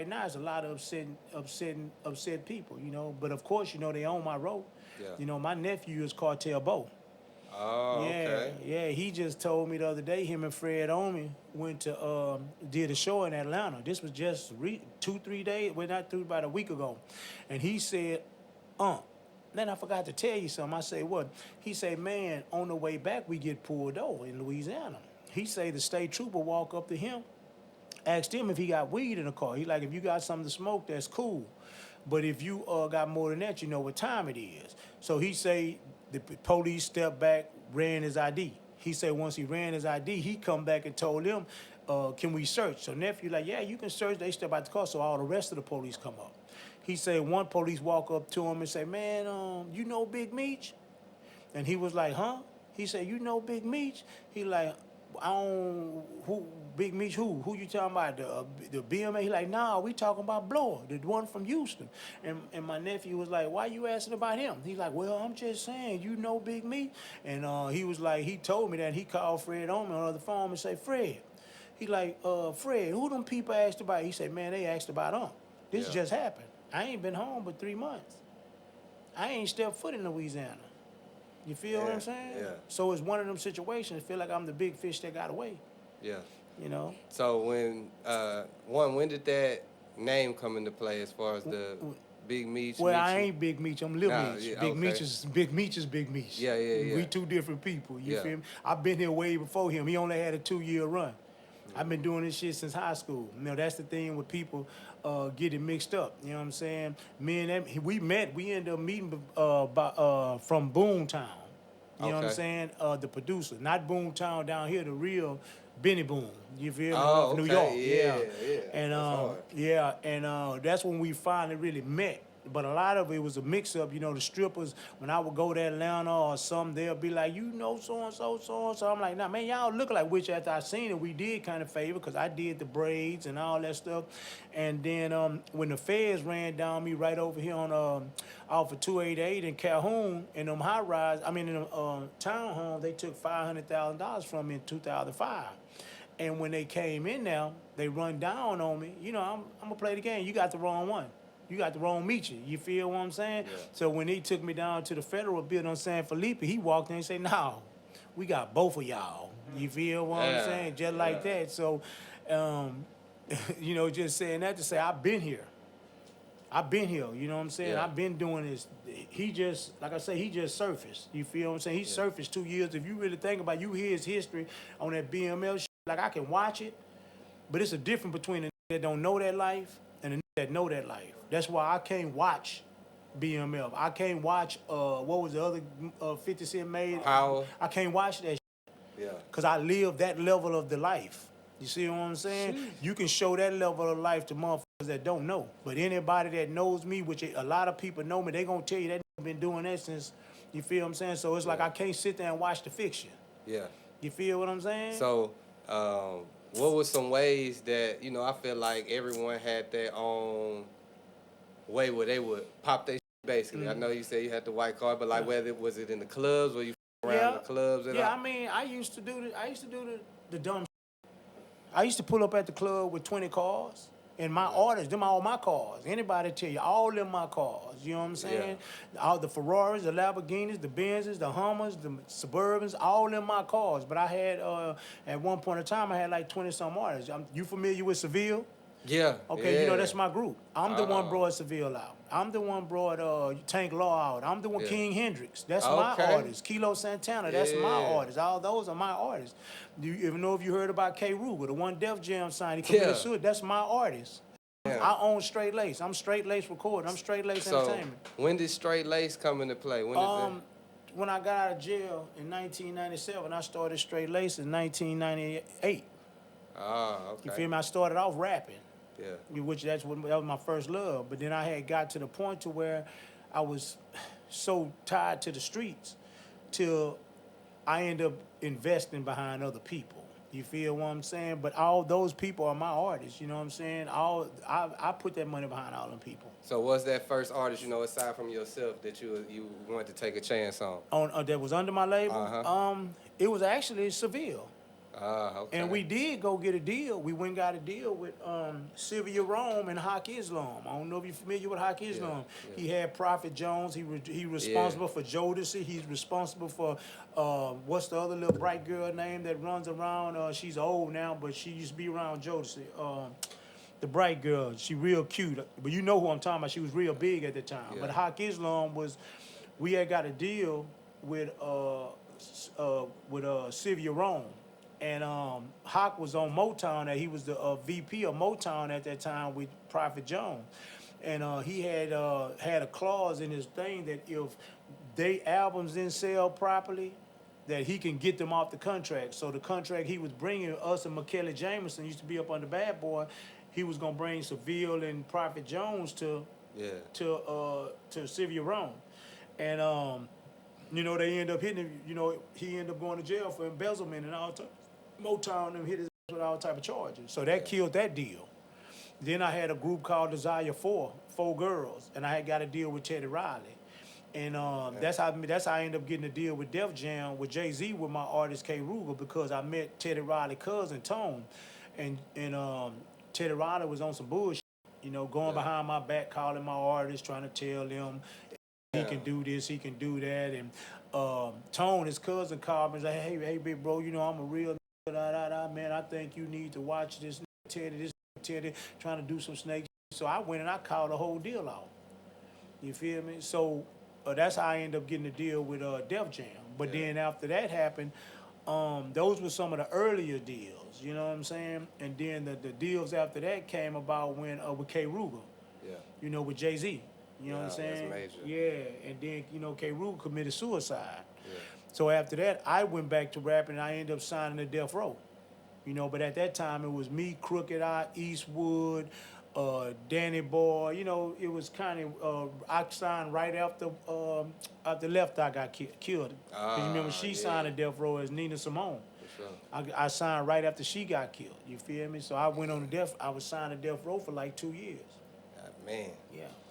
right now is a lot of upset people, you know. But of course, you know, they own my road. Yeah. You know, my nephew is Cartel Bo. Oh, Yeah, okay. yeah. He just told me the other day him and Fred Omi went to did a show in Atlanta. This was just 2-3 days, well not through about a week ago, and he said, Then I forgot to tell you something. I say what? He say, man, on the way back we get pulled over in Louisiana. He say the state trooper walk up to him, asked him if he got weed in the car. He like, if you got something to smoke, that's cool. But if you got more than that, you know what time it is. So he say the police stepped back, ran his ID. He said once he ran his ID, he come back and told them, can we search? So nephew like, yeah, you can search. They step out the car, so all the rest of the police come up. He said one police walk up to him and say, man, you know Big Meech? And he was like, huh? He said, you know Big Meech? He like, I don't, who, Big Meech who? Who you talking about? The BMA? He like, nah, we talking about Bloa, the one from Houston. And my nephew was like, why you asking about him? He's like, well, I'm just saying, you know Big Meech? And he was like, he told me that. He called Fred on me on the phone and say, Fred. He like, Fred, who them people asked about? He said, man, they asked about This Yeah. just happened. I ain't been home but 3 months. I ain't stepped foot in Louisiana. You feel what I'm saying? Yeah. So it's one of them situations. I feel like I'm the big fish that got away. Yeah. You know? So when did that name come into play as far as the Big Meech? Well, I Meechie? ain't Big Meech. I'm Lil Nah, Meech. yeah, Big okay. Meech is Big Meech. Yeah. We two different people. You Yeah. feel me? I've been here way before him. He only had a 2-year run. I've been doing this shit since high school. You know, that's the thing with people get it mixed up. You know what I'm saying? Me and them, we met. We ended up meeting from Boomtown. You know what I'm Okay. saying? The producer, not Boomtown down here, the real Benny Boom. You feel me? Oh, Of New okay. York. Yeah. And That's hard. yeah, and that's when we finally really met. But a lot of it was a mix-up. You know, the strippers, when I would go to Atlanta or something, they'll be like, you know so-and-so, so-and-so. I'm like, nah, man, y'all look like, which after I seen it, we did kind of favor because I did the braids and all that stuff. And then when the feds ran down me right over here on off of 288 in Calhoun, in them high-rise, I mean, in them townhome, they took $500,000 from me in 2005. And when they came in now, they run down on me. You know, I'm going to play the game. You got the wrong one. You got the wrong Meechie. You feel what I'm saying? Yeah. So when he took me down to the federal building on San Felipe, he walked in and said, no, we got both of y'all. You feel what I'm saying? Just like that. So, you know, just saying that to say, I've been here. You know what I'm saying? Yeah. I've been doing this. He just, like I say, he just surfaced. You feel what I'm saying? He surfaced 2 years. If you really think about it, you hear his history on that BML shit, like I can watch it, but it's a difference between the that don't know that life and the that know that life. That's why I can't watch BMF. I can't watch, what was the other 50 Cent made? Power. I can't watch that shit Yeah. because I live that level of the life. You see what I'm saying? You can show that level of life to motherfuckers that don't know. But anybody that knows me, which a lot of people know me, they gonna tell you that I've been doing that since, you feel what I'm saying? So it's like I can't sit there and watch the fiction. Yeah. You feel what I'm saying? So, what were some ways that, you know, I feel like everyone had their own way where they would pop their shit, basically. I know you said you had the white card, but like whether was it in the clubs, where you around the clubs and all? I mean, I used to do the dumb shit. I used to pull up at the club with 20 cars. And my artists, them all my cars. Anybody tell you, all them my cars. You know what I'm saying? All the Ferraris, the Lamborghinis, the Benzes, the Hummers, the Suburbans, all them my cars. But I had, at one point in time, I had like 20-some artists. You familiar with Seville? Yeah. Okay, you know, that's my group. I'm the one brought Seville out. I'm the one brought Tank Law out. I'm the one King Hendrix. That's my artist. Kilo Santana, that's my artist. All those are my artists. Do you even know if you heard about K. Ruger, the one Def Jam signed? He committed suicide. That's my artist. I own Straight Lace. I'm Straight Lace Recording. I'm Straight Lace Entertainment. When did Straight Lace come into play? When did when I got out of jail in 1997, I started Straight Lace in 1998. Ah, okay. You feel me? I started off rapping. Yeah. Which that was my first love. But then I had got to the point to where I was so tied to the streets till I end up investing behind other people. You feel what I'm saying? But all those people are my artists, you know what I'm saying? I put that money behind all them people. So what's that first artist, you know, aside from yourself, that you wanted to take a chance on? That was under my label? It was actually Seville. Okay. And we did go get a deal. We went and got a deal with Sylvia Rome and Hawk Islam. I don't know if you're familiar with Hawk Islam. yeah. He had Prophet Jones. He responsible for Jodeci. He's responsible for what's the other little bright girl name that runs around? She's old now, but she used to be around Jodeci. The bright girl. She real cute. But you know who I'm talking about. She was real big at the time. Yeah. But Hawk Islam was, we had got a deal with Sylvia Rome. And Hawk was on Motown. That he was the VP of Motown at that time with Prophet Jones, and he had a clause in his thing that if they albums didn't sell properly, that he can get them off the contract. So the contract he was bringing us and McKelly Jameson used to be up under Bad Boy. He was gonna bring Seville and Prophet Jones to Sylvia Rome, and you know, they end up hitting him. You know, he ended up going to jail for embezzlement and all. Motown and hit his ass with all type of charges. So that killed that deal. Then I had a group called Desire 4 girls, and I had got a deal with Teddy Riley. And that's how I ended up getting a deal with Def Jam with Jay-Z with my artist K. Ruger, because I met Teddy Riley's cousin Tone, and Teddy Riley was on some bullshit, you know, going behind my back, calling my artists, trying to tell them he can do this, he can do that. And Tone, his cousin, called me and said, hey, big bro, you know, I'm a real man, I think you need to watch this Teddy trying to do some snake. So I went and I called the whole deal out. You feel me? So that's how I ended up getting a deal with Def Jam. But then after that happened, those were some of the earlier deals, you know what I'm saying? And then the deals after that came about when with K. Ruger, you know, with Jay-Z. You know what I'm saying? That's major. Yeah, and then, you know, K. Ruger committed suicide. Yeah. So after that, I went back to rapping, and I ended up signing to Death Row. You know, but at that time, it was me, Crooked Eye, Eastwood, Danny Boy. You know, it was kind of, I signed right after Left Eye got killed. Because you remember, she signed to Death Row as Nina Simone. For sure. I signed right after she got killed. You feel me? So I went on I was signed to Death Row for like 2 years. Man. Yeah.